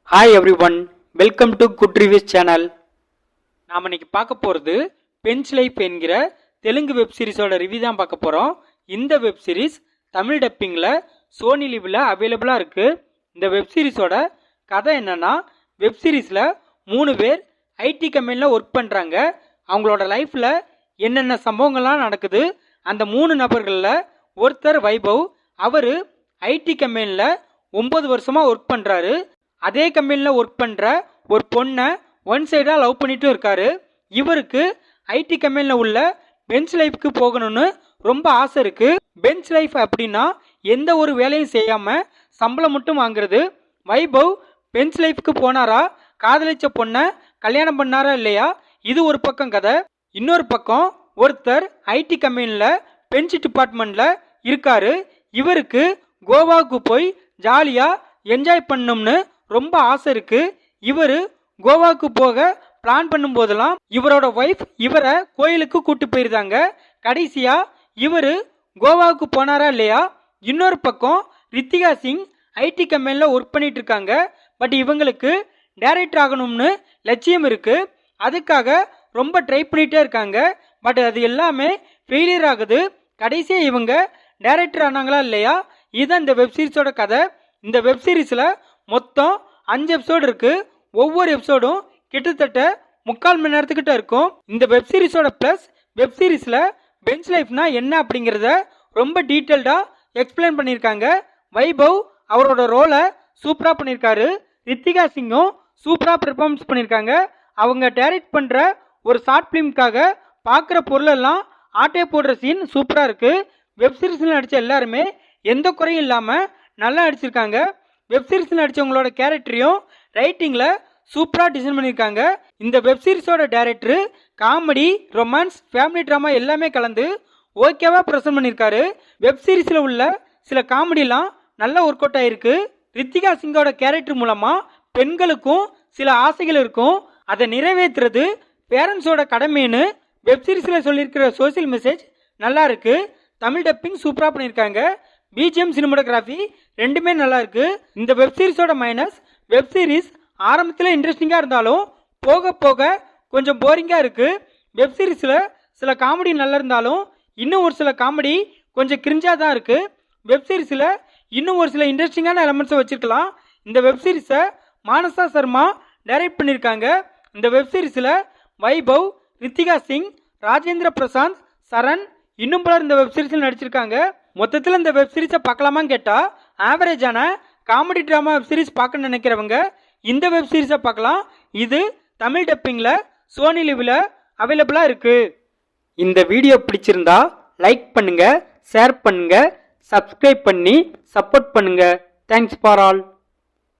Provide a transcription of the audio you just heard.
Hi every one, welcome to good reviews channel. நாம் இன்னைக்கு பார்க்க போகிறது பெஞ்ச் லைஃப் என்கிற தெலுங்கு வெப் சீரிஸோட ரிவ்யூ தான் பார்க்க போகிறோம். இந்த வெப் சீரிஸ் தமிழ் டப்பிங்கில் சோனி லிவில் அவைலபிளாக இருக்குது. இந்த வெப் சீரிஸோட கதை என்னென்னா, வெப் சீரிஸில் 3 பேர் ஐடி கம்பெனியில் ஒர்க் பண்ணுறாங்க. அவங்களோட லைஃப்பில் என்னென்ன சம்பவங்கள்லாம் நடக்குது. அந்த 3 நபர்களில் ஒருத்தர் வைபவ். அவர் ஐடி கம்பெனியில் 9 வருஷமாக ஒர்க் பண்ணுறாரு. அதே கம்பெனியில் ஒர்க் பண்ணுற ஒரு பொண்ணை ஒன் சைடாக லவ் பண்ணிட்டும் இருக்காரு. இவருக்கு ஐடி கம்பெனியில் உள்ள பெஞ்ச் லைஃப்க்கு போகணும்னு ரொம்ப ஆசை இருக்குது. பெஞ்ச் லைஃப் அப்படின்னா எந்த ஒரு வேலையும் செய்யாமல் சம்பளம் மட்டும் வாங்குறது. வைபவ் பெஞ்ச் லைஃப்க்கு போனாரா, காதலிச்ச பொண்ணை கல்யாணம் பண்ணாரா இல்லையா, இது ஒரு பக்கம் கதை. இன்னொரு பக்கம் ஒருத்தர் ஐடி கம்பெனியில் பெஞ்ச் டிபார்ட்மெண்ட்டில் இருக்காரு. இவருக்கு கோவாவுக்கு போய் ஜாலியாக என்ஜாய் பண்ணணும்னு ரொம்ப ஆசை இருக்கு. இவர் கோவாவுக்கு போக பிளான் பண்ணும் போதெல்லாம் இவரோட ஒய்ஃப் இவரை கோயிலுக்கு கூட்டு போயிருந்தாங்க. கடைசியா இவர் கோவாவுக்கு போனாரா இல்லையா. இன்னொரு பக்கம் ரித்திகா சிங் ஐடி கம்பெனியில் ஒர்க் பண்ணிட்டு இருக்காங்க. பட் இவங்களுக்கு டைரக்டர் ஆகணும்னு லட்சியம் இருக்கு. அதுக்காக ரொம்ப ட்ரை பண்ணிட்டே இருக்காங்க. பட் அது எல்லாமே ஃபெயிலியர் ஆகுது. கடைசியாக இவங்க டைரக்டர் ஆனாங்களா இல்லையா. இதுதான் இந்த வெப் சீரிஸோட கதை. இந்த வெப் சீரிஸில் மொத்தம் 5 எபிசோடு இருக்கு. ஒவ்வொரு எபிசோடும் கிட்டத்தட்ட 3/4 மணி நேரத்துக்கிட்ட இருக்கும். இந்த வெப் சீரிஸோட பிளஸ், வெப் சீரிஸில் பெஞ்ச் லைஃப்னா என்ன அப்படிங்கிறத ரொம்ப டீட்டெயில்டாக எக்ஸ்பிளைன் பண்ணியிருக்காங்க. வைபவ் அவரோட ரோலை சூப்பராக பண்ணியிருக்காரு. ரித்திகா சிங்கும் சூப்பராக பெர்ஃபார்மன்ஸ் பண்ணியிருக்காங்க. அவங்க டைரக்ட் பண்ணுற ஒரு ஷார்ட் ஃபிலிம்காக பார்க்குற பொருளெல்லாம் ஆட்டே போடுற சீன் சூப்பராக இருக்குது. வெப் சீரிஸில் நடித்த எல்லாருமே எந்த குறையும் இல்லாமல் நல்லா நடிச்சிருக்காங்க. வெப் சீரிஸில் நடித்தவங்களோட கேரக்டரையும் ரைட்டிங்கில் சூப்பராக டிசைன் பண்ணியிருக்காங்க. இந்த வெப் சீரிஸோட director comedy, romance, family drama எல்லாமே கலந்து ஓகேவாக ப்ரெசென்ட் பண்ணியிருக்காரு. வெப் சீரிஸில் உள்ள சில காமெடிலாம் நல்ல ஒர்க் அவுட் ஆகிருக்கு. ரித்திகா சிங்கோட கேரக்டர் மூலமாக பெண்களுக்கும் சில ஆசைகள் இருக்கும். அதை நிறைவேற்றுறது பேரண்ட்ஸோட கடமைன்னு வெப் சீரிஸில் சொல்லியிருக்கிற சோசியல் மெசேஜ் நல்லா இருக்கு. தமிழ் டப்பிங் சூப்பராக பண்ணியிருக்காங்க. பிஜிஎம், சினிமாட்டோகிராஃபி ரெண்டுமே நல்லா இருக்கு. இந்த வெப் சீரிஸோட மைனஸ், வெப் சீரிஸ் ஆரம்பத்தில் இன்ட்ரெஸ்டிங்காக இருந்தாலும் போக போக கொஞ்சம் போரிங்காக இருக்கு. வெப் சீரிஸில் சில காமெடி நல்லா இருந்தாலும் இன்னும் ஒரு சில காமெடி கொஞ்சம் கிரிஞ்சாக தான் இருக்கு. வெப் சீரிஸில் இன்னும் ஒரு சில இன்ட்ரெஸ்டிங்கான எலமெண்ட்ஸை வச்சிருக்கலாம். இந்த வெப் சீரிஸை மானசா சர்மா டைரக்ட் பண்ணியிருக்காங்க. இந்த வெப் சீரிஸில் வைபவ், ரித்திகா சிங், ராஜேந்திர பிரசாந்த், சரண் இன்னும் பலர் இந்த வெப் சீரிஸில் நடிச்சிருக்காங்க. மொத்தத்தில் இந்த வெப் சீரிஸை பார்க்கலாமான்னு கேட்டால், ஆவரேஜான காமெடி ட்ராமா வெப் சீரிஸ் பார்க்கணும்னு நினைக்கிறவங்க இந்த வெப் சீரிஸை பார்க்கலாம். இது தமிழ் டப்பிங்கில் சோனி லிவில் அவைலபிளாக இருக்குது. இந்த வீடியோ பிடிச்சிருந்தா லைக் பண்ணுங்கள், ஷேர் பண்ணுங்கள், சப்ஸ்கிரைப் பண்ணி சப்போர்ட் பண்ணுங்கள். Thanks for all.